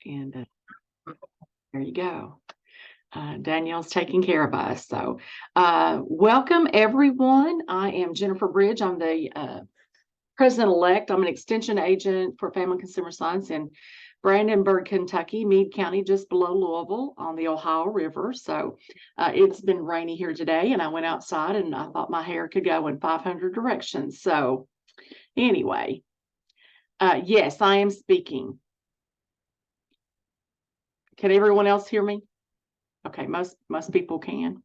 And there you go. Danielle's taking care of us. So welcome, everyone. I am Jennifer Bridge. I'm the president-elect. I'm an extension agent for Family and Consumer Science in Brandenburg, Kentucky, Meade County, just below Louisville on the Ohio River. So it's been rainy here today, and I went outside and I thought my hair could go in 500 directions. So anyway, yes, I am speaking. Can everyone else hear me? Okay, most people can.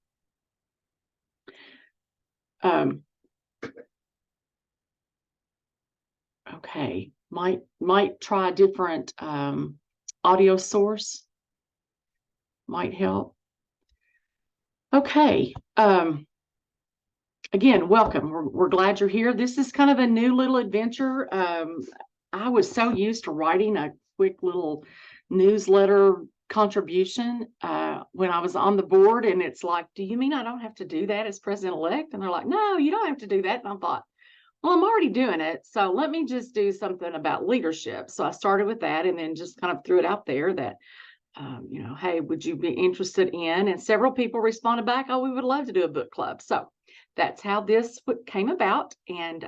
Okay, might try a different audio source. Might help. Okay. Again, welcome. We're glad you're here. This is kind of a new little adventure. I was so used to writing a quick little newsletter contribution when I was on the board, and it's like, do you mean I don't have to do that as president-elect? And they're like, no, you don't have to do that. And I thought, well, I'm already doing it, so let me just do something about leadership. So I started with that, and then just kind of threw it out there that, hey, would you be interested in? And several people responded back, oh, we would love to do a book club. So that's how this came about. And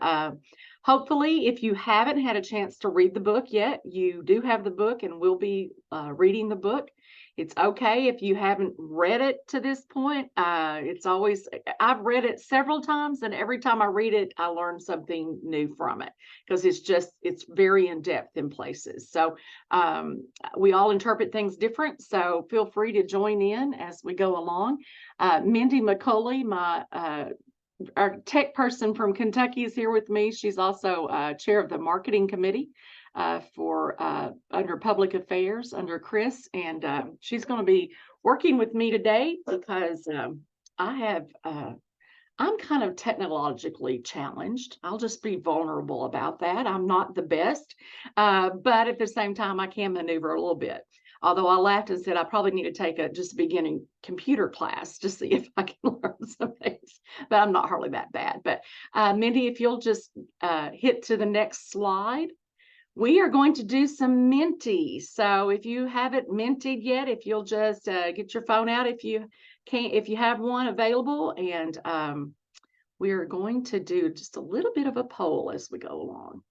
hopefully, if you haven't had a chance to read the book yet, you do have the book, and we'll be reading the book. It's okay if you haven't read it to this point. It's always, I've read it several times, and every time I read it, I learn something new from it, because it's very in depth in places. So we all interpret things different. So feel free to join in as we go along. Mindy McCulley, our tech person from Kentucky, is here with me. She's also chair of the marketing committee for under public affairs under Chris, and she's going to be working with me today because I'm kind of technologically challenged. I'll just be vulnerable about that. I'm not the best, but at the same time, I can maneuver a little bit. Although I laughed and said I probably need to take just a beginning computer class to see if I can learn some things, but I'm not hardly that bad. But Mindy, if you'll just hit to the next slide. We are going to do some minty. So if you haven't minted yet, if you'll just get your phone out if you have one available, and we are going to do just a little bit of a poll as we go along.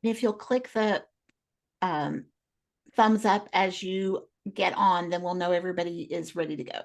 If you'll click the thumbs up as you get on, then we'll know everybody is ready to go.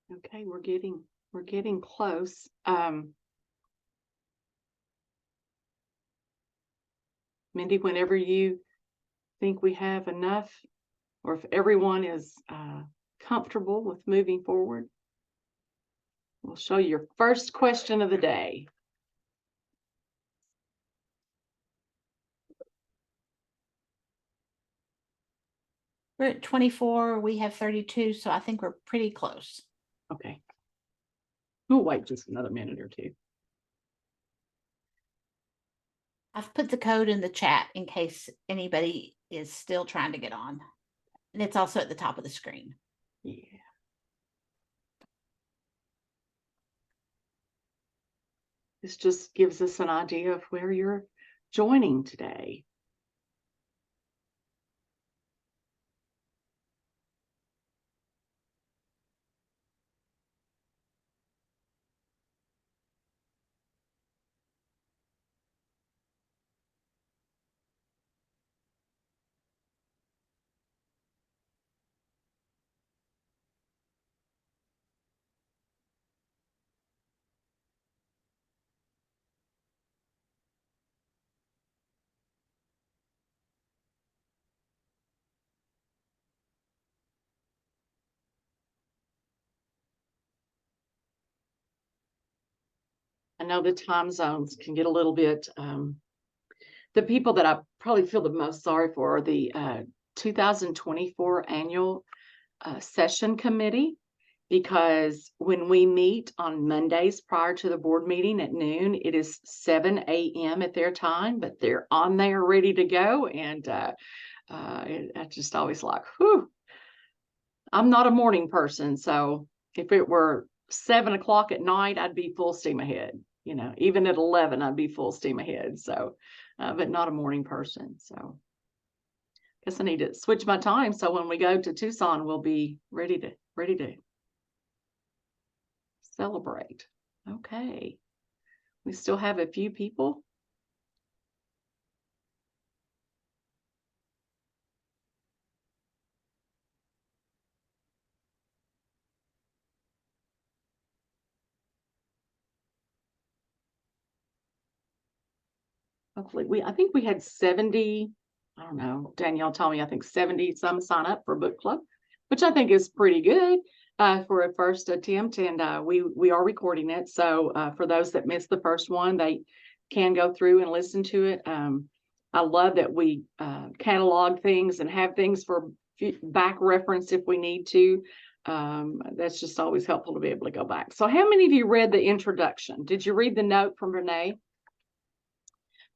Okay, we're getting close. Mindy, whenever you think we have enough, or if everyone is comfortable with moving forward, we'll show you your first question of the day. We're at 24. We have 32, so I think we're pretty close. Okay. We'll wait just another minute or two. I've put the code in the chat in case anybody is still trying to get on. And it's also at the top of the screen. Yeah. This just gives us an idea of where you're joining today. I know the time zones can get a little bit, the people that I probably feel the most sorry for are the 2024 annual session committee, because when we meet on Mondays prior to the board meeting at noon, it is 7 a.m. at their time, but they're on there ready to go. And I just always like, whew, I'm not a morning person. So if it were 7 o'clock at night, I'd be full steam ahead. You know, even at 11, I'd be full steam ahead. So, but not a morning person. So guess I need to switch my time. So when we go to Tucson, we'll be ready to celebrate. Okay. We still have a few people. Hopefully I think we had 70, I don't know, Danielle told me, I think 70 some sign up for book club, which I think is pretty good for a first attempt. And we are recording it. So for those that missed the first one, they can go through and listen to it. I love that we catalog things and have things for back reference if we need to. That's just always helpful to be able to go back. So how many of you read the introduction? Did you read the note from Renee?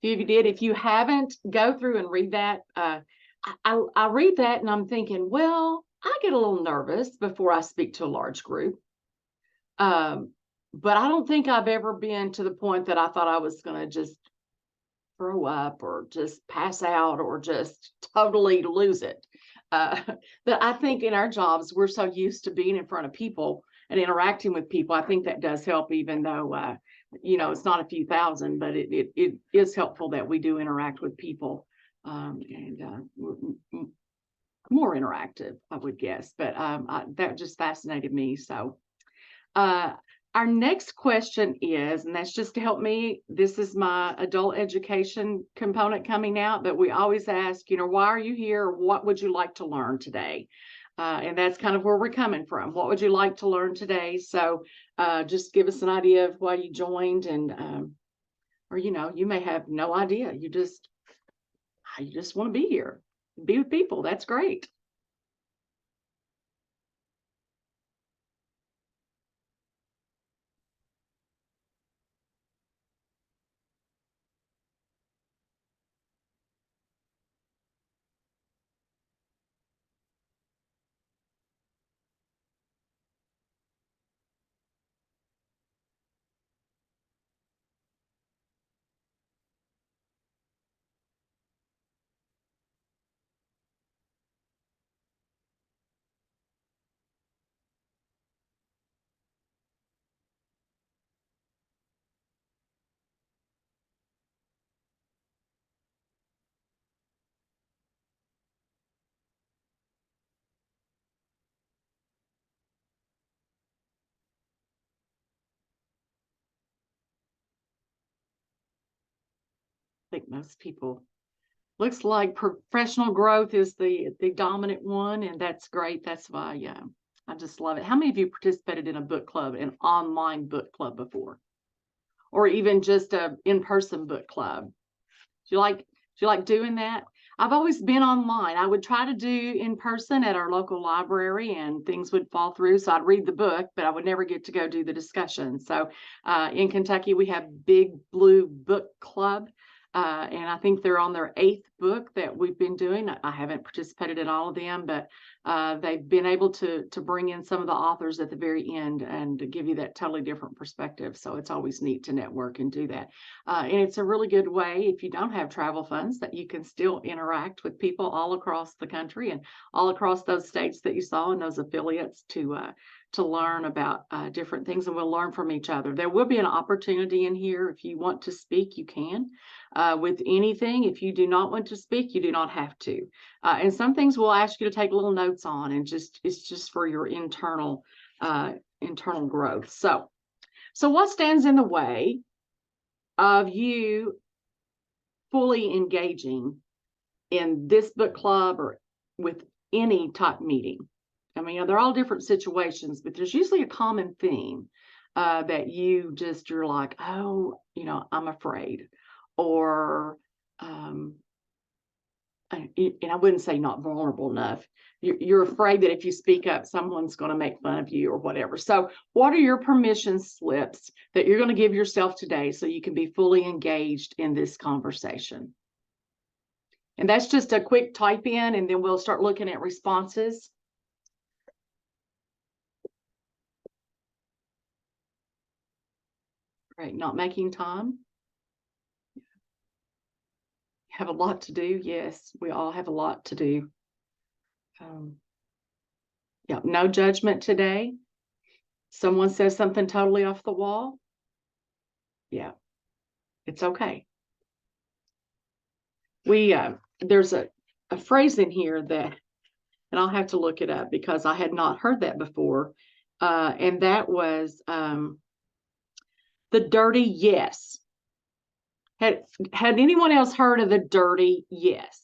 If you did, if you haven't, go through and read that. I read that and I'm thinking, well, I get a little nervous before I speak to a large group. But I don't think I've ever been to the point that I thought I was going to just throw up or just pass out or just totally lose it. But I think in our jobs, we're so used to being in front of people and interacting with people. I think that does help, even though, you know, it's not a few thousand, but it is helpful that we do interact with people, and more interactive, I would guess. But that just fascinated me. So our next question is, and that's just to help me, this is my adult education component coming out, but we always ask, you know, why are you here? What would you like to learn today? And that's kind of where we're coming from. What would you like to learn today? So just give us an idea of why you joined, and or, you know, you may have no idea. You just want to be here, be with people. That's great. I think most people, looks like professional growth is the dominant one, and that's great. That's why, yeah, I just love it. How many of you participated in a book club, an online book club before, or even just a in-person book club? Do you like doing that? I've always been online. I would try to do in person at our local library, and things would fall through. So I'd read the book, but I would never get to go do the discussion. So in Kentucky, we have Big Blue Book Club. And I think they're on their 8th book that we've been doing. I haven't participated in all of them, but they've been able to bring in some of the authors at the very end and to give you that totally different perspective. So it's always neat to network and do that. And it's a really good way, if you don't have travel funds, that you can still interact with people all across the country and all across those states that you saw and those affiliates to learn about different things, and we'll learn from each other. There will be an opportunity in here. If you want to speak, you can. With anything, if you do not want to speak, you do not have to. And some things we'll ask you to take little notes on, and it's just for your internal growth. So what stands in the way of you fully engaging in this book club or with any type meeting? I mean, they're all different situations, but there's usually a common theme. that you're like, oh, I'm afraid, or and I wouldn't say not vulnerable enough. You're afraid that if you speak up, someone's going to make fun of you or whatever. So, what are your permission slips that you're going to give yourself today so you can be fully engaged in this conversation? And that's just a quick type in, and then we'll start looking at responses. Right, not making time. Have a lot to do. Yes, we all have a lot to do. Yeah, no judgment today. Someone says something totally off the wall. Yeah, it's okay. There's a phrase in here that, and I'll have to look it up because I had not heard that before. And that was the dirty yes. Had anyone else heard of the dirty yes?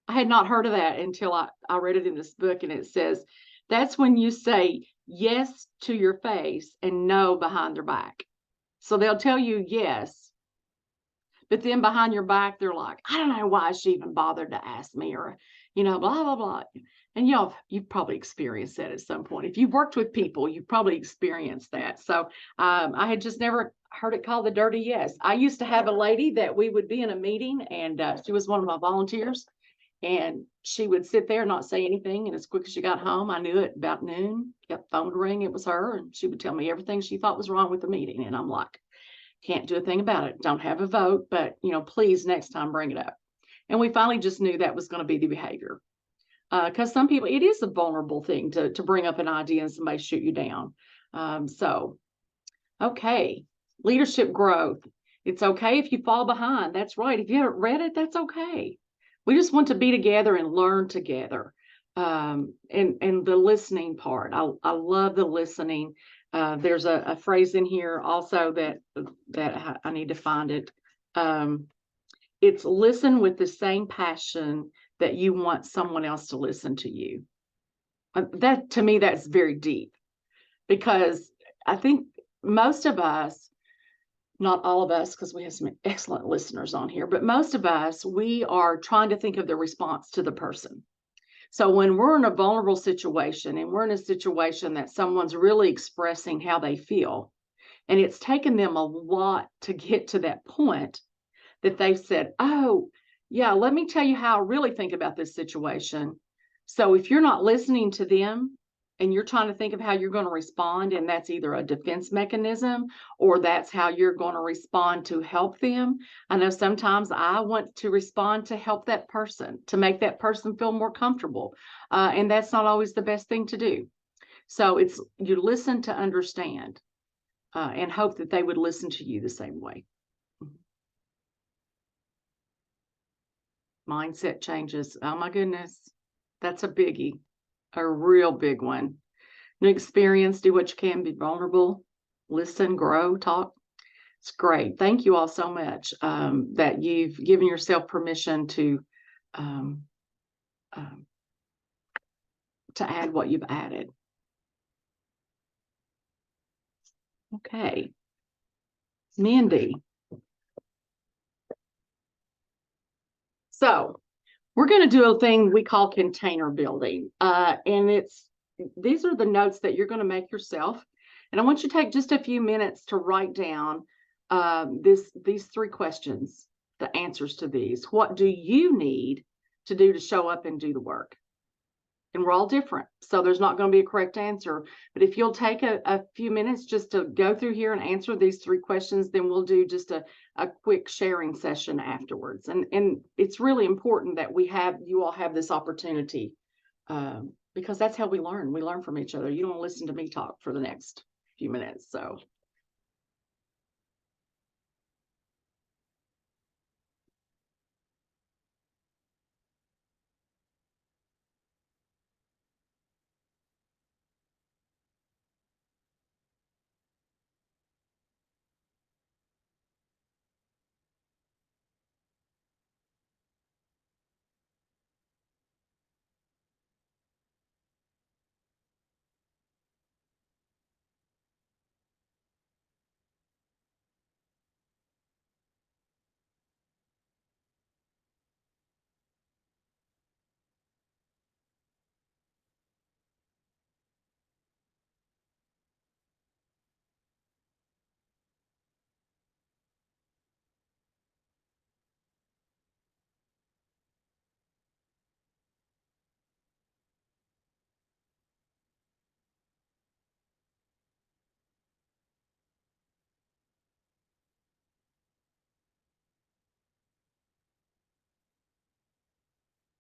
I had not heard of that until I read it in this book, and it says that's when you say yes to your face and no behind their back. So they'll tell you yes, but then behind your back, they're like, I don't know why she even bothered to ask me, or, blah, blah, blah. And you've probably experienced that at some point. If you've worked with people, you've probably experienced that. So I had just never heard it called the dirty yes. I used to have a lady that we would be in a meeting, and she was one of my volunteers. And she would sit there and not say anything. And as quick as she got home, I knew it about noon. Kept phone to ring. It was her. And she would tell me everything she thought was wrong with the meeting. And I'm like, can't do a thing about it. Don't have a vote, but please next time bring it up. And we finally just knew that was going to be the behavior. Because some people, it is a vulnerable thing to bring up an idea and somebody shoot you down. Okay. Leadership growth. It's okay if you fall behind. That's right. If you haven't read it, that's okay. We just want to be together and learn together. And the listening part. I love the listening. There's a phrase in here also that I need to find it. It's listen with the same passion that you want someone else to listen to you. That to me, that's very deep, because I think most of us, not all of us, because we have some excellent listeners on here, but most of us, we are trying to think of the response to the person. So when we're in a vulnerable situation and we're in a situation that someone's really expressing how they feel, and it's taken them a lot to get to that point that they've said, oh, yeah, let me tell you how I really think about this situation. So if you're not listening to them and you're trying to think of how you're going to respond, and that's either a defense mechanism or that's how you're going to respond to help them. I know sometimes I want to respond to help that person, to make that person feel more comfortable. And that's not always the best thing to do. So it's you listen to understand and hope that they would listen to you the same way. Mindset changes. Oh my goodness. That's a biggie, a real big one. New experience, do what you can, be vulnerable, listen, grow, talk. It's great. Thank you all so much that you've given yourself permission um, um, to add what you've added. Okay. Mindy. So we're going to do a thing we call container building. And these are the notes that you're going to make yourself. And I want you to take just a few minutes to write down these three questions, the answers to these. What do you need to do to show up and do the work? And we're all different, so there's not going to be a correct answer. But if you'll take a few minutes just to go through here and answer these three questions, then we'll do just a quick sharing session afterwards. And it's really important that you all have this opportunity because that's how we learn. We learn from each other. You don't listen to me talk for the next few minutes. So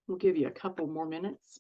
We'll give you a couple more minutes.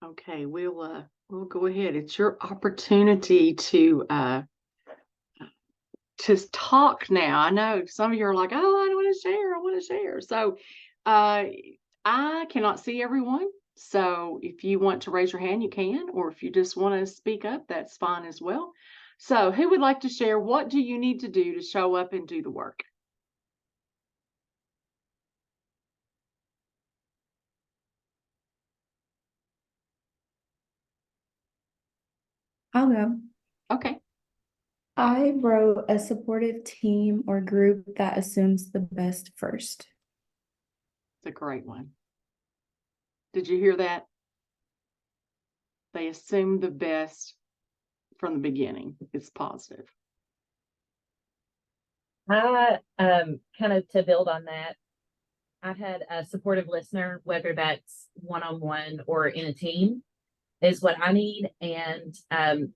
Okay, we'll go ahead. It's your opportunity to talk now. I know some of you are like, oh, I want to share. I want to share. So I cannot see everyone. So if you want to raise your hand, you can, or if you just want to speak up, that's fine as well. So who would like to share? What do you need to do to show up and do the work? I'll go. Okay. I wrote a supportive team or group that assumes the best first. It's a great one. Did you hear that? They assume the best from the beginning. It's positive. I kind of to build on that, I had a supportive listener, whether that's one-on-one or in a team, is what I need. And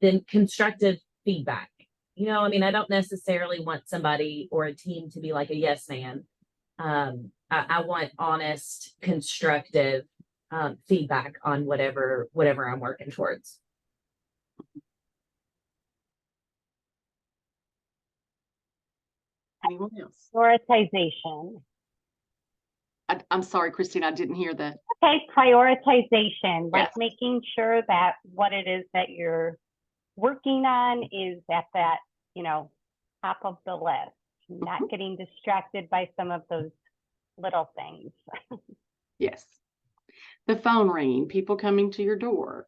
then constructive feedback. You know, I mean, I don't necessarily want somebody or a team to be like a yes man. I want honest, constructive feedback on whatever I'm working towards. Anyone else? Prioritization. I'm sorry, Christine, I didn't hear that. Okay, prioritization, like Yes. making sure that what it is that you're working on is at that, top of the list, not getting distracted by some of those little things. Yes. The phone ringing, people coming to your door.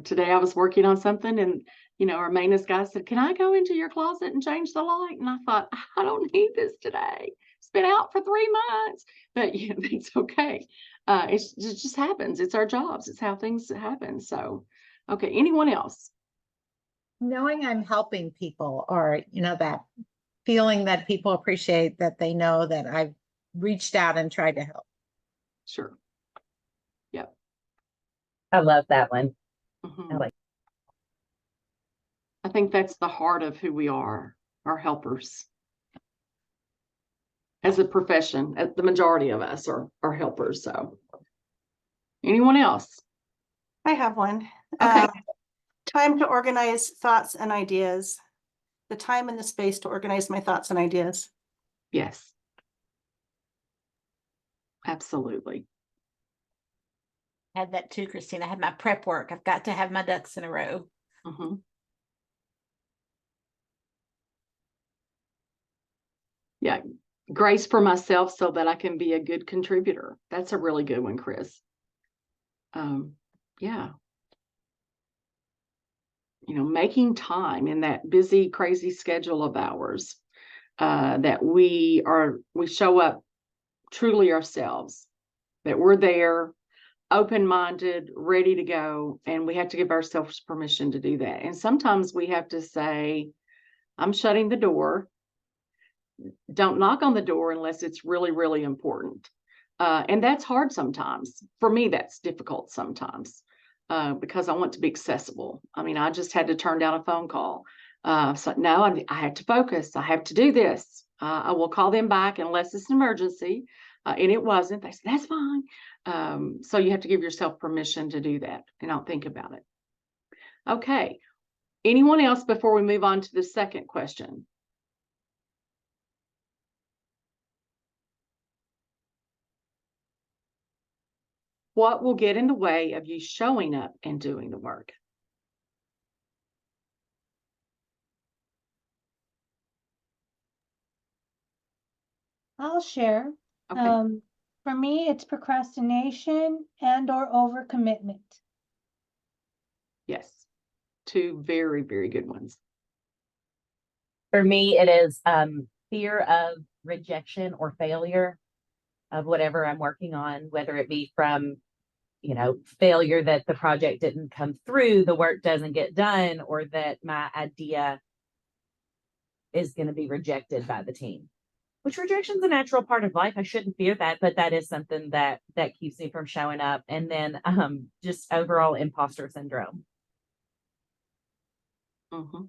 Today I was working on something and, our maintenance guy said, can I go into your closet and change the light? And I thought, I don't need this today. It's been out for 3 months, but it's okay. It just happens. It's our jobs. It's how things happen. So, okay. Anyone else? Knowing I'm helping people, or that feeling that people appreciate that they know that I've reached out and tried to help. Sure. Yep. I love that one. Mhm. I like. I think that's the heart of who we are, our helpers. As a profession, the majority of us are helpers. So, anyone else? I have one. Okay. Time to organize thoughts and ideas. The time and the space to organize my thoughts and ideas. Yes. Absolutely. I had that too, Christine. I had my prep work. I've got to have my ducks in a row. Mm-hmm. Yeah. Grace for myself so that I can be a good contributor. That's a really good one, Chris. Yeah. Making time in that busy, crazy schedule of ours, that we show up truly ourselves, that we're there, open-minded, ready to go, and we have to give ourselves permission to do that. And sometimes we have to say, I'm shutting the door. Don't knock on the door unless it's really, really important. And that's hard sometimes. For me, that's difficult sometimes because I want to be accessible. I mean, I just had to turn down a phone call. So no, I had to focus. I have to do this. I will call them back unless it's an emergency. And it wasn't. They said, that's fine. So you have to give yourself permission to do that and not think about it. Okay. Anyone else before we move on to the second question? What will get in the way of you showing up and doing the work? I'll share. Okay. For me, it's procrastination and or overcommitment. Yes. Two very, very good ones. For me, it is fear of rejection or failure of whatever I'm working on, whether it be from, failure that the project didn't come through, the work doesn't get done, or that my idea is going to be rejected by the team. Which rejection is a natural part of life. I shouldn't fear that, but that is something that keeps me from showing up. And then just overall imposter syndrome. Mm-hmm.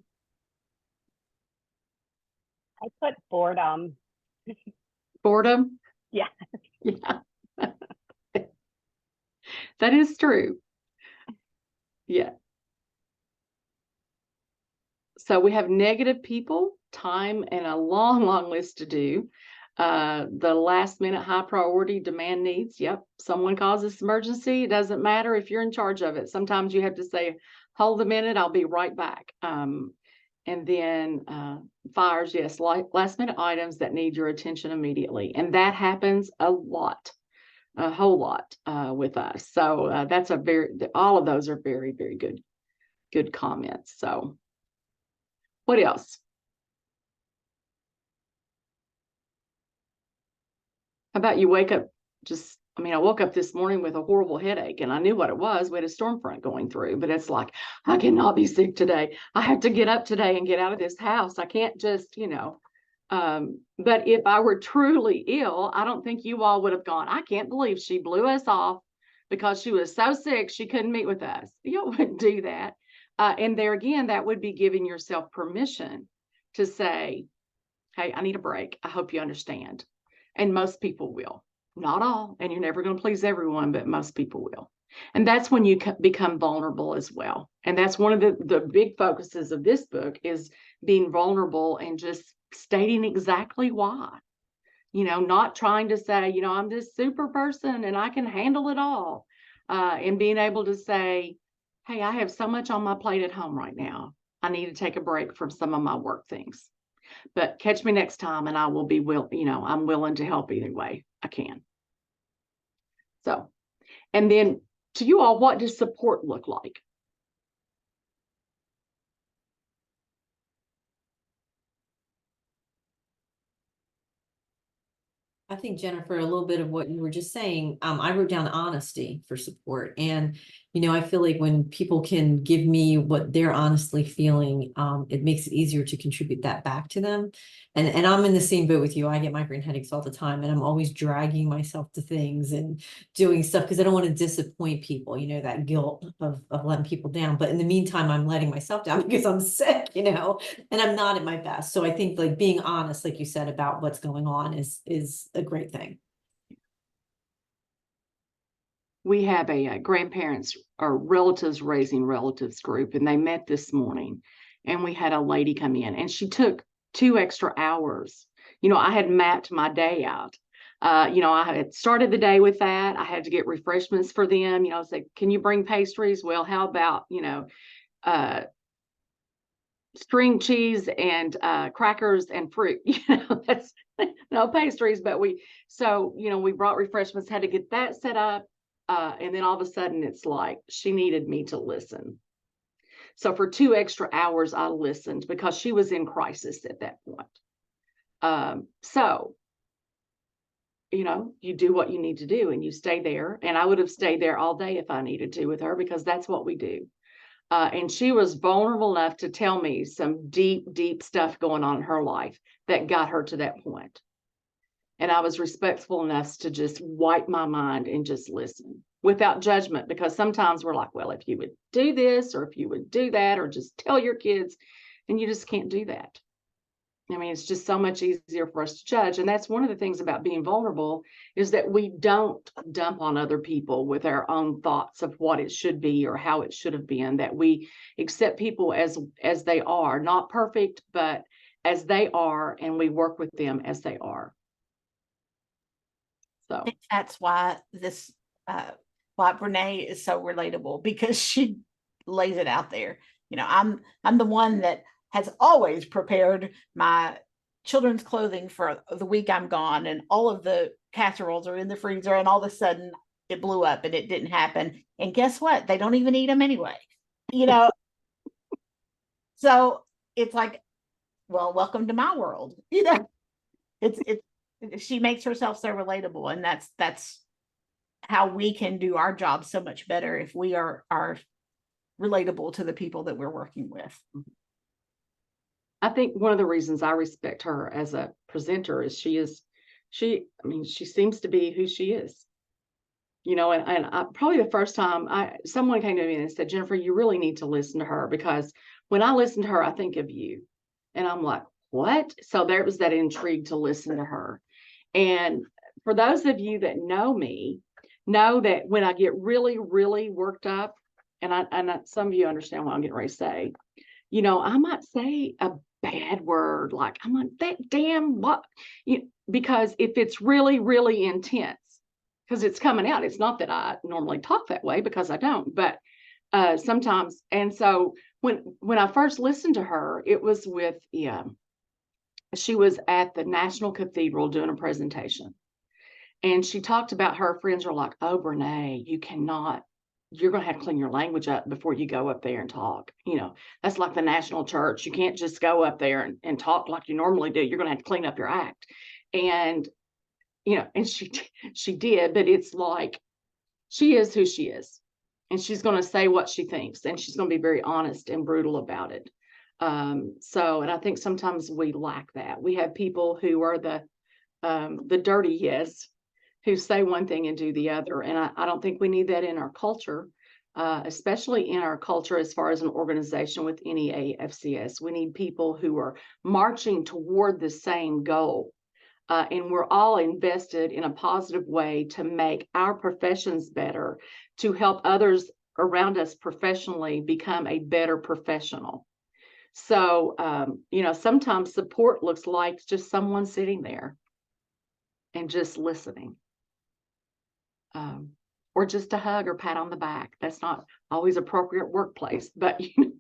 I put boredom. Boredom? Yeah. Yeah. That is true. Yeah. So we have negative people, time, and a long, long list to do. The last minute high priority demand needs. Yep. Someone calls this emergency. It doesn't matter if you're in charge of it. Sometimes you have to say, hold a minute, I'll be right back. And then fires, yes, last minute items that need your attention immediately. And that happens a whole lot with us. So that's all of those are very, very good comments. So what else? How about you wake up I woke up this morning with a horrible headache and I knew what it was. We had a storm front going through, but it's like, I cannot be sick today. I have to get up today and get out of this house. I can't just, but if I were truly ill, I don't think you all would have gone, I can't believe she blew us off because she was so sick she couldn't meet with us. You wouldn't do that. And there again, that would be giving yourself permission to say, hey, I need a break. I hope you understand. And most people will. Not all, and you're never going to please everyone, but most people will. And that's when you become vulnerable as well. And that's one of the big focuses of this book is being vulnerable and just stating exactly why. Not trying to say, I'm this super person and I can handle it all. And being able to say, hey, I have so much on my plate at home right now. I need to take a break from some of my work things. But catch me next time and I will be I'm willing to help either way I can. So, and then to you all, what does support look like? I think, Jennifer, a little bit of what you were just saying, I wrote down honesty for support. And, I feel like when people can give me what they're honestly feeling, it makes it easier to contribute that back to them. And I'm in the same boat with you. I get migraine headaches all the time and I'm always dragging myself to things and doing stuff because I don't want to disappoint people, that guilt of letting people down. But in the meantime, I'm letting myself down because I'm sick, and I'm not at my best. So I think like being honest, like you said, about what's going on is a great thing. We have a grandparents or relatives raising relatives group, and they met this morning. And we had a lady come in, and she took 2 extra hours. I had mapped my day out. I had started the day with that. I had to get refreshments for them. Say, can you bring pastries? Well, how about string cheese and crackers and fruit? That's no pastries, but we brought refreshments, had to get that set up. And then all of a sudden it's like she needed me to listen. So for 2 extra hours, I listened because she was in crisis at that point. So, you do what you need to do and you stay there. And I would have stayed there all day if I needed to with her because that's what we do. And she was vulnerable enough to tell me some deep, deep stuff going on in her life that got her to that point. And I was respectful enough to just wipe my mind and just listen without judgment, because sometimes we're like, well, if you would do this or if you would do that, or just tell your kids, and you just can't do that. It's just so much easier for us to judge. And that's one of the things about being vulnerable is that we don't dump on other people with our own thoughts of what it should be or how it should have been, that we accept people as they are, not perfect, but as they are, and we work with them as they are. So I think that's why why Brene is so relatable, because she lays it out there. I'm the one that has always prepared my children's clothing for the week I'm gone, and all of the casseroles are in the freezer and all of a sudden it blew up and it didn't happen. And guess what? They don't even eat them anyway. You know, so it's like, well, welcome to my world. You know, she makes herself so relatable, and that's how we can do our job so much better if we are relatable to the people that we're working with. I think one of the reasons I respect her as a presenter is she seems to be who she is. You know, and probably the first time someone came to me and said, Jennifer, you really need to listen to her, because when I listen to her, I think of you. And I'm like, what? So there was that intrigue to listen to her. And for those of you that know me, know that when I get really, really worked up, and some of you understand what I'm getting ready to say, you know, I might say a bad word, like, I'm like, that damn what, because if it's really, really intense, because it's coming out. It's not that I normally talk that way, because I don't, but sometimes. And so when I first listened to her, it was with, she was at the National Cathedral doing a presentation. And she talked about her friends are like, oh, Brene, you're going to have to clean your language up before you go up there and talk. You know, that's like the national church. You can't just go up there and talk like you normally do. You're going to have to clean up your act. And you know, and she did, but it's like, she is who she is, and she's going to say what she thinks, and she's going to be very honest and brutal about it. And I think sometimes we lack that. We have people who are the dirty yes, who say one thing and do the other. And I don't think we need that in our culture, especially in our culture as far as an organization with NEAFCS. We need people who are marching toward the same goal. And we're all invested in a positive way to make our professions better, to help others around us professionally become a better professional. So, you know, sometimes support looks like just someone sitting there and just listening. Or just a hug or pat on the back. That's not always appropriate workplace, but you know,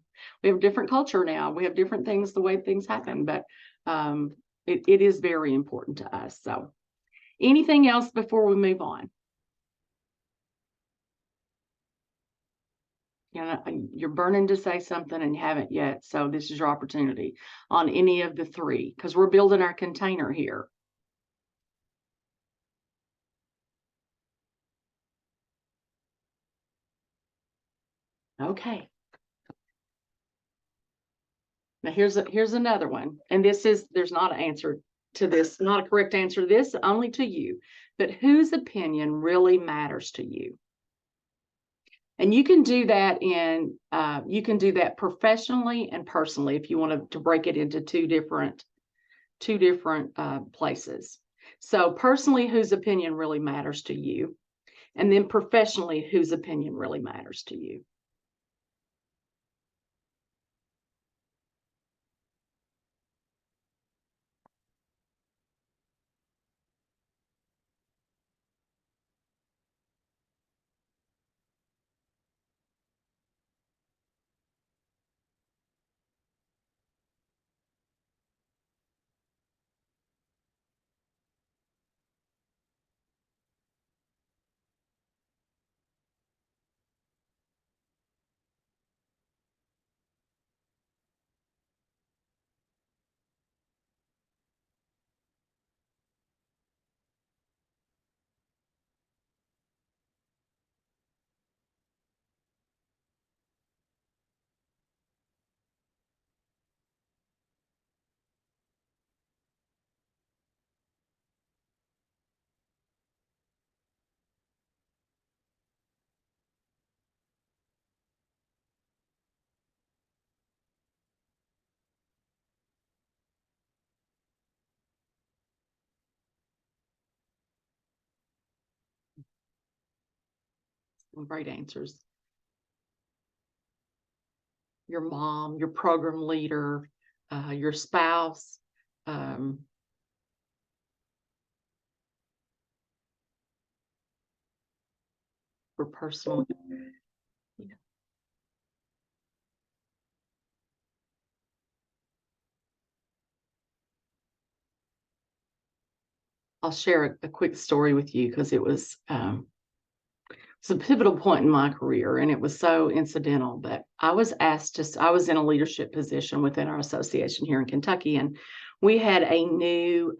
we have different culture now. We have different things, the way things happen, but it is very important to us. So anything else before we move on? You know, you're burning to say something and you haven't yet. So this is your opportunity on any of the three, because we're building our container here. Okay. Now here's another one. And there's not an answer to this, not a correct answer to this, only to you. But whose opinion really matters to you? And you can do that you can do that professionally and personally if you want to break it into two different places. So personally, whose opinion really matters to you? And then professionally, whose opinion really matters to you? Great answers. Your mom, your program leader, your spouse, for personal. I'll share a quick story with you because it's a pivotal point in my career, and it was so incidental. But I was asked I was in a leadership position within our association here in Kentucky, and we had a new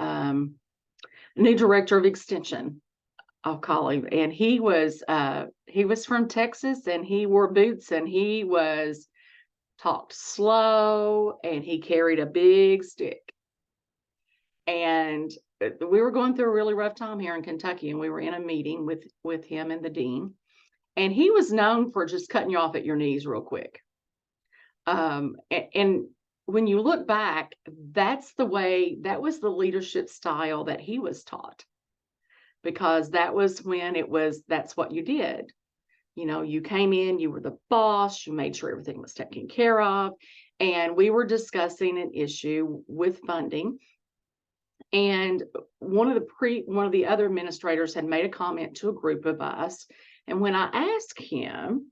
director of extension, I'll call him, and he was from Texas, and he wore boots, and he talked slow, and he carried a big stick. And we were going through a really rough time here in Kentucky, and we were in a meeting with him and the dean, and he was known for just cutting you off at your knees real quick. And when you look back, that was the leadership style that he was taught, because that was when that's what you did. You know, you came in, you were the boss, you made sure everything was taken care of, and we were discussing an issue with funding. And one of the other administrators had made a comment to a group of us. And when I asked him,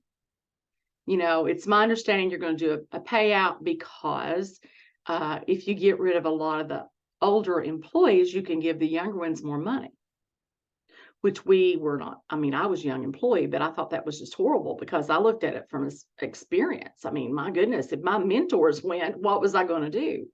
you know, it's my understanding you're going to do a payout because if you get rid of a lot of the older employees, you can give the younger ones more money, which we were not. I mean, I was a young employee, but I thought that was just horrible because I looked at it from experience. I mean, my goodness, if my mentors went, what was I going to do?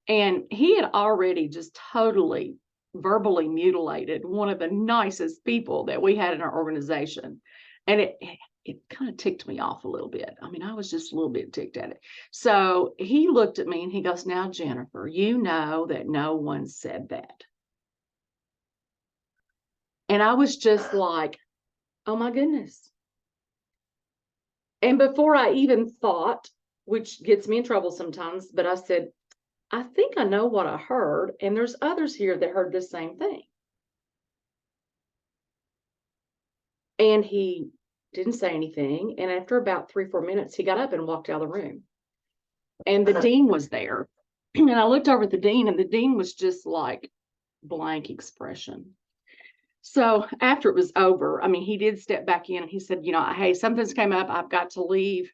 And he had already just totally verbally mutilated one of the nicest people that we had in our organization. And it kind of ticked me off a little bit. I mean, I was just a little bit ticked at it. So he looked at me and he goes, "Now, Jennifer, you know that no one said that." And I was just like, oh my goodness. And before I even thought, which gets me in trouble sometimes, but I said, I think I know what I heard, and there's others here that heard the same thing. And he didn't say anything. And after about 3 or 4 minutes, he got up and walked out of the room. And the dean was there. And I looked over at the dean, and the dean was just like blank expression. So after it was over, I mean, he did step back in and he said, you know, "Hey, something's came up. I've got to leave."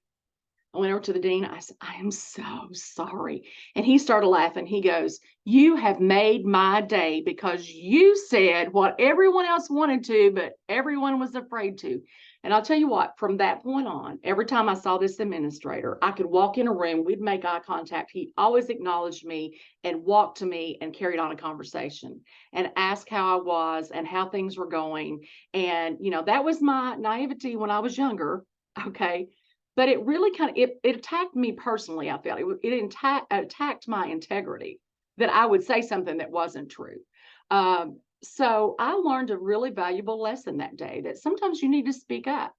I went over to the dean. I said, "I am so sorry." And he started laughing. He goes, "You have made my day because you said what everyone else wanted to, but everyone was afraid to." And I'll tell you what, from that point on, every time I saw this administrator, I could walk in a room, we'd make eye contact. He always acknowledged me and walked to me and carried on a conversation and asked how I was and how things were going. And, you know, that was my naivety when I was younger. Okay. But it really it attacked me personally. I felt it attacked my integrity that I would say something that wasn't true. So I learned a really valuable lesson that day, that sometimes you need to speak up,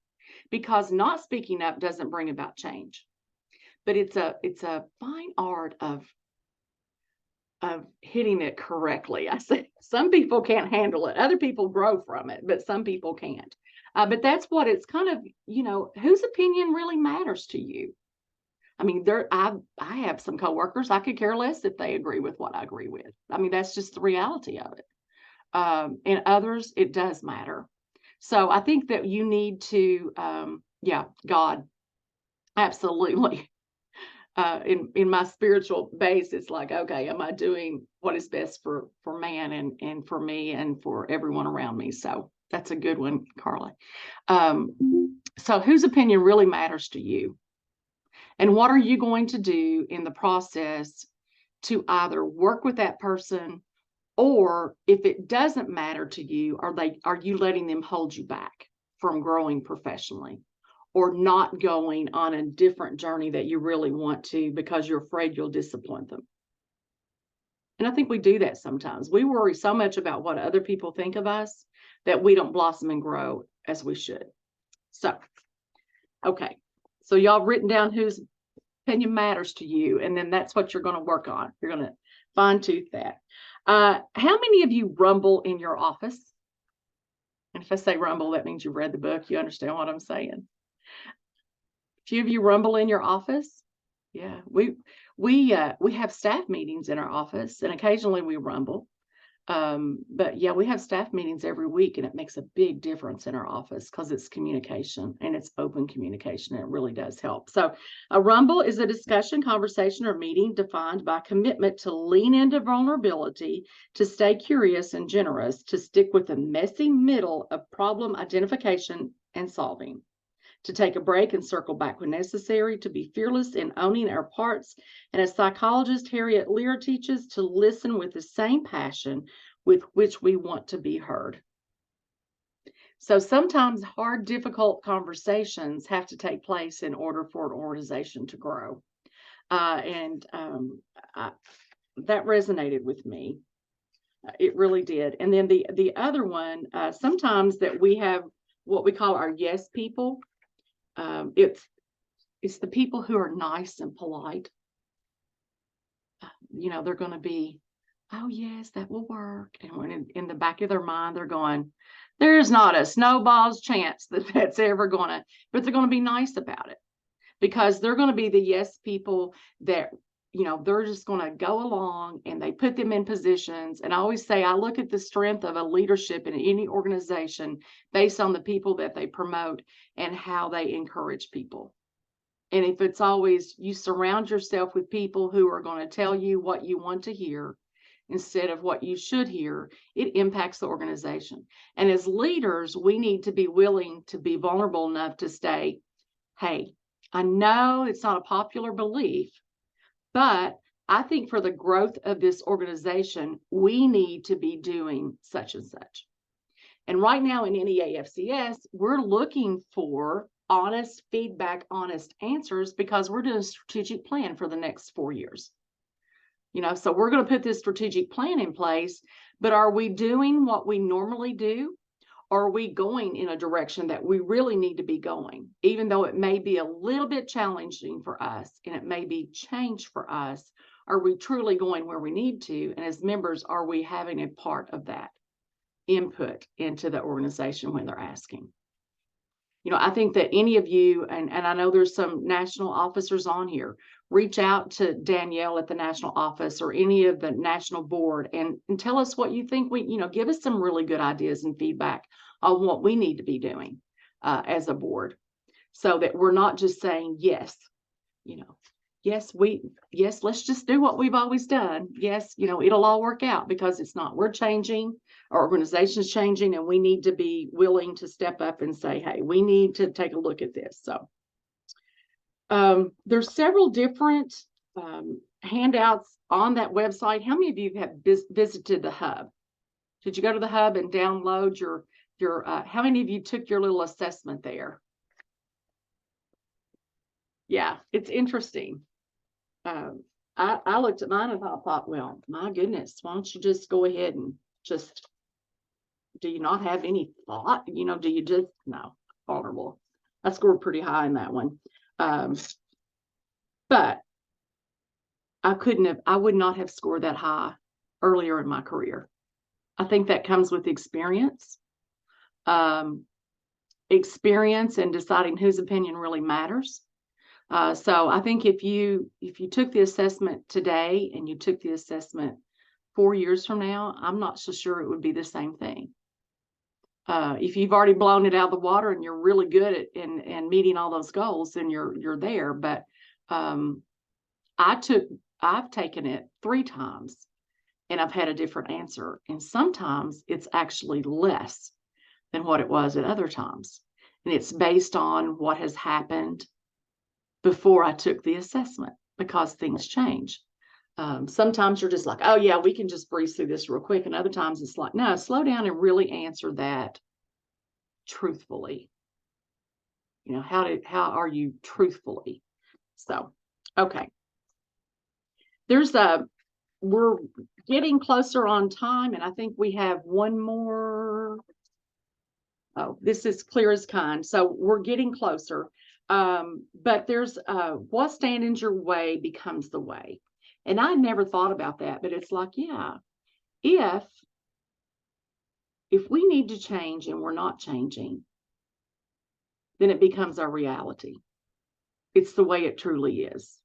because not speaking up doesn't bring about change. But it's a fine art of hitting it correctly. I say some people can't handle it. Other people grow from it, but some people can't. But that's what it's kind of, you know, whose opinion really matters to you. I mean, I have some coworkers, I could care less if they agree with what I agree with. I mean, that's just the reality of it. And others, it does matter. So I think that you need to, God, absolutely. In my spiritual base, it's like, okay, am I doing what is best for man and for me and for everyone around me? So that's a good one, Carla. So whose opinion really matters to you? And what are you going to do in the process to either work with that person, or if it doesn't matter to you, are you letting them hold you back from growing professionally, or not going on a different journey that you really want to because you're afraid you'll disappoint them? And I think we do that sometimes. We worry so much about what other people think of us that we don't blossom and grow as we should. So, okay. So y'all written down whose opinion matters to you, and then that's what you're going to work on. You're going to fine tooth that. How many of you rumble in your office? And if I say rumble, that means you've read the book. You understand what I'm saying. A few of you rumble in your office. Yeah, we have staff meetings in our office, and occasionally we rumble. But yeah, we have staff meetings every week, and it makes a big difference in our office because it's communication and it's open communication. And it really does help. So a rumble is a discussion, conversation, or meeting defined by commitment to lean into vulnerability, to stay curious and generous, to stick with the messy middle of problem identification and solving, to take a break and circle back when necessary, to be fearless in owning our parts, and as psychologist Harriet Lear teaches, to listen with the same passion with which we want to be heard. So sometimes hard, difficult conversations have to take place in order for an organization to grow. That resonated with me. It really did. And then the other one, sometimes that we have what we call our yes people. It's the people who are nice and polite. They're going to be, oh yes, that will work. And when in the back of their mind, they're going, there's not a snowball's chance that that's ever going to, but they're going to be nice about it, because they're going to be the yes people that, they're just going to go along, and they put them in positions. And I always say, I look at the strength of a leadership in any organization based on the people that they promote and how they encourage people. And if it's always you surround yourself with people who are going to tell you what you want to hear instead of what you should hear, it impacts the organization. And as leaders, we need to be willing to be vulnerable enough to say, hey, I know it's not a popular belief, but I think for the growth of this organization, we need to be doing such and such. And right now in NEAFCS, we're looking for honest feedback, honest answers, because we're doing a strategic plan for the next 4 years. So we're going to put this strategic plan in place, but are we doing what we normally do? Or are we going in a direction that we really need to be going, even though it may be a little bit challenging for us and it may be change for us? Are we truly going where we need to? And as members, are we having a part of that input into the organization when they're asking? I think that any of you, and I know there's some national officers on here, reach out to Danielle at the national office or any of the national board and tell us what you think. Give us some really good ideas and feedback on what we need to be doing as a board, so that we're not just saying, yes, let's just do what we've always done. Yes, it'll all work out, because it's not. We're changing, our organization's changing, and we need to be willing to step up and say, hey, we need to take a look at this. So there's several different handouts on that website. How many of you have visited the hub? Did you go to the hub and download your how many of you took your little assessment there? Yeah, it's interesting. I looked at mine and I thought, well, my goodness, why don't you just go ahead and just, do you not have any thought? Do you just, no, vulnerable. I scored pretty high in that one. But I would not have scored that high earlier in my career. I think that comes with experience. Experience and deciding whose opinion really matters. So I think if you took the assessment today and you took the assessment 4 years from now, I'm not so sure it would be the same thing. If you've already blown it out of the water and you're really good at and meeting all those goals, then you're there. But I've taken it 3 times and I've had a different answer. And sometimes it's actually less than what it was at other times. And it's based on what has happened before I took the assessment, because things change. Sometimes you're just like, oh yeah, we can just breeze through this real quick. And other times it's like, no, slow down and really answer that truthfully. How are you truthfully? So, okay. We're getting closer on time, and I think we have one more. Oh, this is clear as kind. So we're getting closer. But there's what stand in your way becomes the way. And I never thought about that, but it's like, yeah, if we need to change and we're not changing, then it becomes our reality. It's the way it truly is.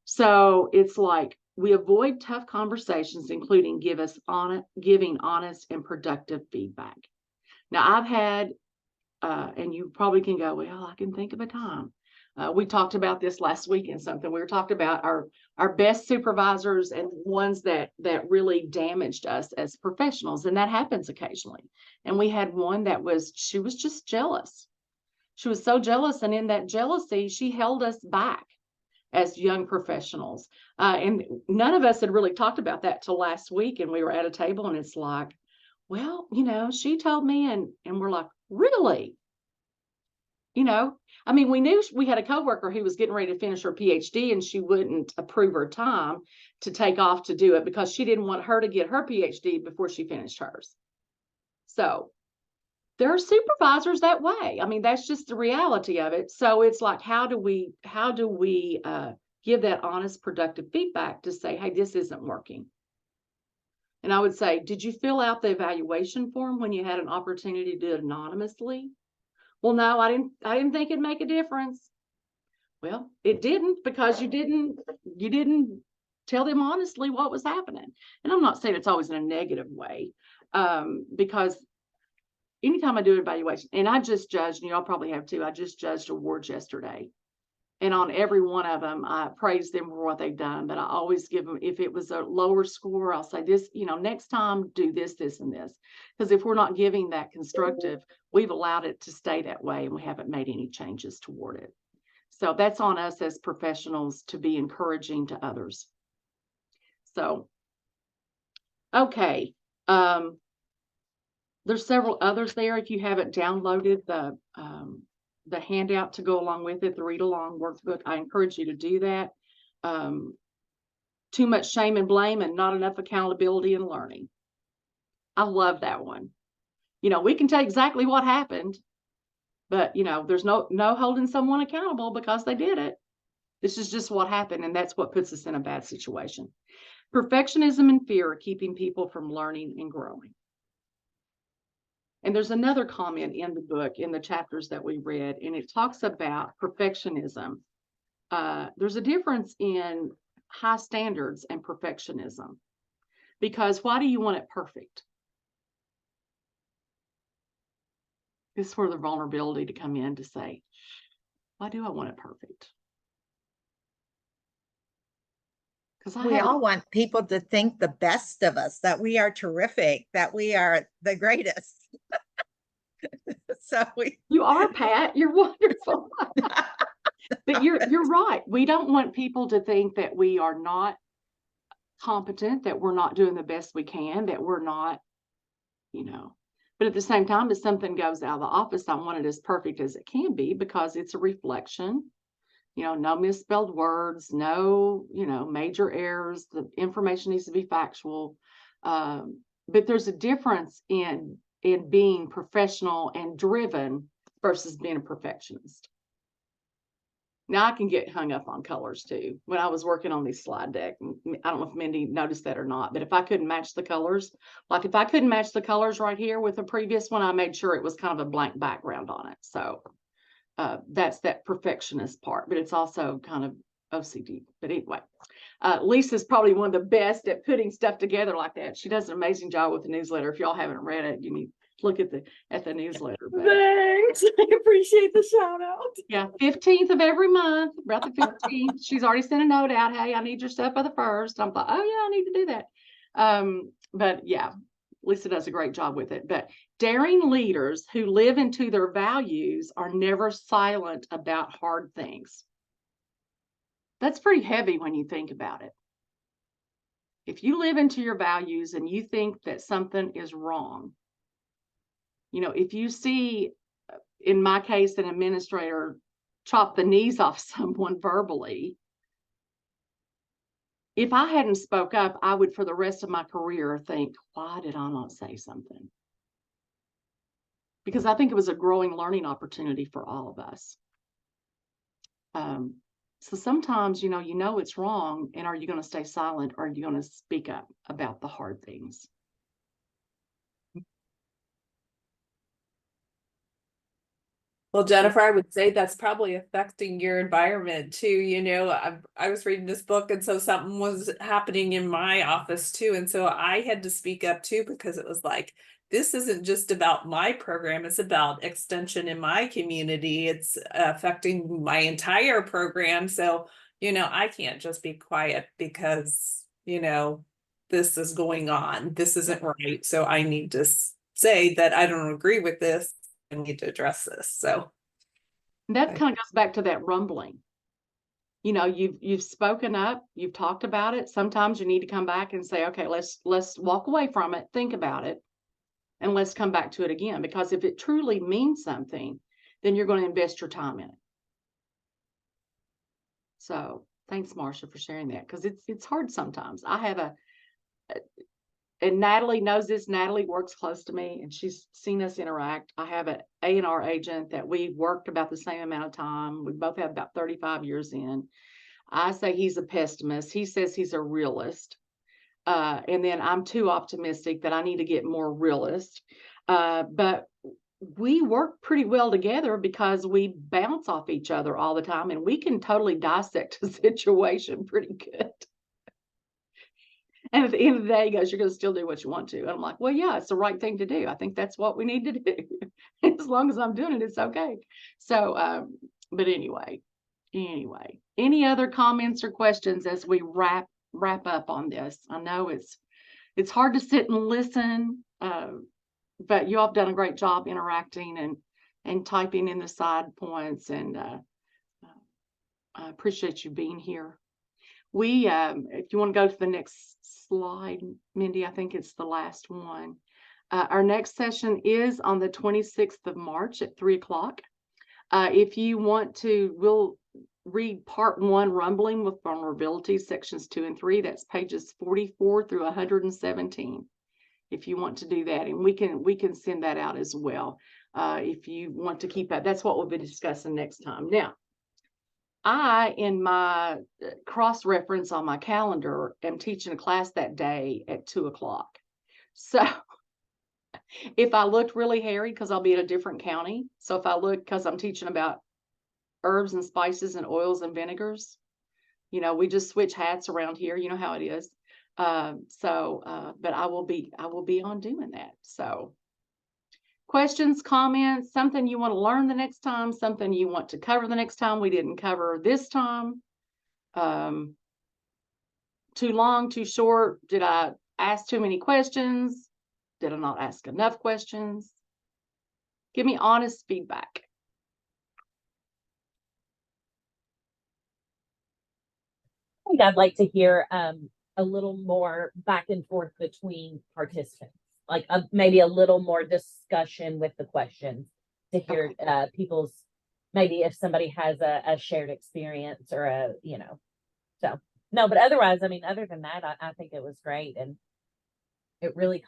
So it's like, we avoid tough conversations, including giving honest and productive feedback. Now, I've had, and you probably can go, well, I can think of a time. We talked about this last week in something. We were talking about our best supervisors and ones that really damaged us as professionals, and that happens occasionally. And we had one she was just jealous. She was so jealous, and in that jealousy, she held us back as young professionals. And none of us had really talked about that till last week, and we were at a table, and it's like, well, she told me, and we're like, really? I mean, we knew we had a coworker who was getting ready to finish her PhD, and she wouldn't approve her time to take off to do it because she didn't want her to get her PhD before she finished hers. So there are supervisors that way. I mean, that's just the reality of it. So it's like, how do we give that honest, productive feedback to say, hey, this isn't working? And I would say, did you fill out the evaluation form when you had an opportunity to do it anonymously? Well, no, I didn't think it'd make a difference. Well, it didn't, because you didn't tell them honestly what was happening. And I'm not saying it's always in a negative way, because anytime I do an evaluation, and I just judged, and y'all probably have too, I just judged awards yesterday. And on every one of them, I praise them for what they've done, but I always give them, if it was a lower score, I'll say this, next time do this, this, and this. Because if we're not giving that constructive, we've allowed it to stay that way, and we haven't made any changes toward it. So that's on us as professionals to be encouraging to others. So, okay. There's several others there. If you haven't downloaded the handout to go along with it, the read along workbook, I encourage you to do that. Too much shame and blame and not enough accountability and learning. I love that one. We can tell exactly what happened, but there's no holding someone accountable because they did it. This is just what happened, and that's what puts us in a bad situation. Perfectionism and fear are keeping people from learning and growing. And there's another comment in the book, in the chapters that we read, and it talks about perfectionism. There's a difference in high standards and perfectionism, because why do you want it perfect? This is where the vulnerability to come in to say, why do I want it perfect? Because We all want people to think the best of us, that we are terrific, that we are the greatest. So you are, Pat. You're wonderful. But you're right. We don't want people to think that we are not competent, that we're not doing the best we can, that we're not, But at the same time, if something goes out of the office, I want it as perfect as it can be, because it's a reflection. No misspelled words, no, major errors. The information needs to be factual. But there's a difference in being professional and driven versus being a perfectionist. Now, I can get hung up on colors too. When I was working on these slide deck, I don't know if Mindy noticed that or not, but if I couldn't match the colors, like if I couldn't match the colors right here with the previous one, I made sure it was kind of a blank background on it. So that's that perfectionist part, but it's also kind of OCD. But anyway, Lisa's probably one of the best at putting stuff together like that. She does an amazing job with the newsletter. If y'all haven't read it, you need to look at the newsletter. But, Thanks. I appreciate the shout out. yeah, 15th of every month, about the 15th. She's already sent a note out. Hey, I need your stuff by the 1st. I'm like, oh yeah, I need to do that. But yeah, Lisa does a great job with it. But daring leaders who live into their values are never silent about hard things. That's pretty heavy when you think about it. If you live into your values and you think that something is wrong, if you see, in my case, an administrator chop the knees off someone verbally, if I hadn't spoke up, I would, for the rest of my career, think, why did I not say something? Because I think it was a growing learning opportunity for all of us. So sometimes, you know it's wrong, and are you going to stay silent, or are you going to speak up about the hard things? Well, Jennifer, I would say that's probably affecting your environment too. I was reading this book, and so something was happening in my office too. And so I had to speak up too, because it was like, this isn't just about my program, it's about extension in my community. It's affecting my entire program. So, I can't just be quiet because, this is going on. This isn't right. So I need to say that I don't agree with this. I need to address this. So And that kind of goes back to that rumbling. You've spoken up, you've talked about it. Sometimes you need to come back and say, okay, let's walk away from it, think about it, and let's come back to it again. Because if it truly means something, then you're going to invest your time in it. So thanks, Marcia, for sharing that, because it's hard sometimes. I have and Natalie knows this. Natalie works close to me, and she's seen us interact. I have an A&R agent that we worked about the same amount of time. We both have about 35 years in. I say he's a pessimist. He says he's a realist. And then I'm too optimistic that I need to get more realist. But we work pretty well together because we bounce off each other all the time, and we can totally dissect a situation pretty good. And at the end of the day, he goes, you're going to still do what you want to. And I'm like, well, yeah, it's the right thing to do. I think that's what we need to do. As long as I'm doing it, it's okay. So, but anyway, any other comments or questions as we wrap up on this? I know it's hard to sit and listen, but you all have done a great job interacting and typing in the side points. And I appreciate you being here. If you want to go to the next slide, Mindy, I think it's the last one. Our next session is on the 26th of March at 3:00. If you want to, we'll read part 1, Rumbling with Vulnerability, sections 2 and 3. That's pages 44 through 117. If you want to do that, and we can send that out as well. If you want to keep that, that's what we'll be discussing next time. Now, I, in my cross-reference on my calendar, am teaching a class that day at 2:00. So if I looked really hairy, because I'll be in a different county. So if I look, because I'm teaching about herbs and spices and oils and vinegars, we just switch hats around here. You know how it is. But I will be on doing that. So questions, comments, something you want to learn the next time, something you want to cover the next time we didn't cover this time. Too long, too short? Did I ask too many questions? Did I not ask enough questions? Give me honest feedback. I think I'd like to hear a little more back and forth between participants. Like maybe a little more discussion with the questions to hear people's, maybe if somebody has a shared experience or so no, but otherwise, I mean, other than that, I think it was great. And it really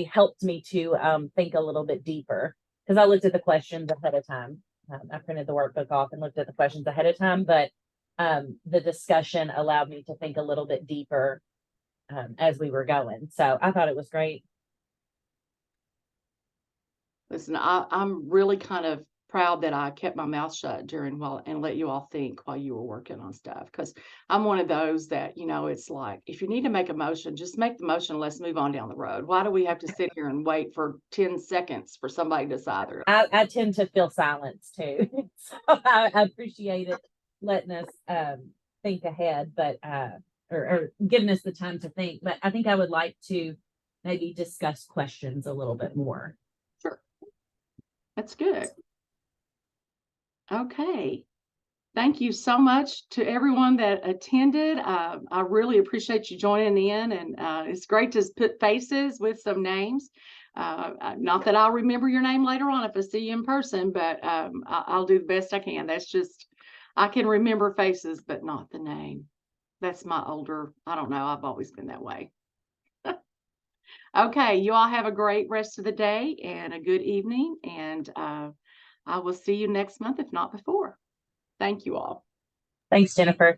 helped me to think a little bit deeper, because I looked at the questions ahead of time. I printed the workbook off and looked at the questions ahead of time, but the discussion allowed me to think a little bit deeper as we were going. So I thought it was great. Listen, I'm really kind of proud that I kept my mouth shut and let you all think while you were working on stuff. Because I'm one of those that, it's like, if you need to make a motion, just make the motion. Let's move on down the road. Why do we have to sit here and wait for 10 seconds for somebody to decide? I tend to feel silence too. So I appreciate it letting us think ahead, but or giving us the time to think. But I think I would like to maybe discuss questions a little bit more. Sure. That's good. Okay. Thank you so much to everyone that attended. I really appreciate you joining in, and it's great to put faces with some names. Not that I'll remember your name later on if I see you in person, but I'll do the best I can. That's just, I can remember faces, but not the name. That's my I don't know. I've always been that way. Okay. You all have a great rest of the day and a good evening. And I will see you next month, if not before. Thank you all. Thanks, Jennifer.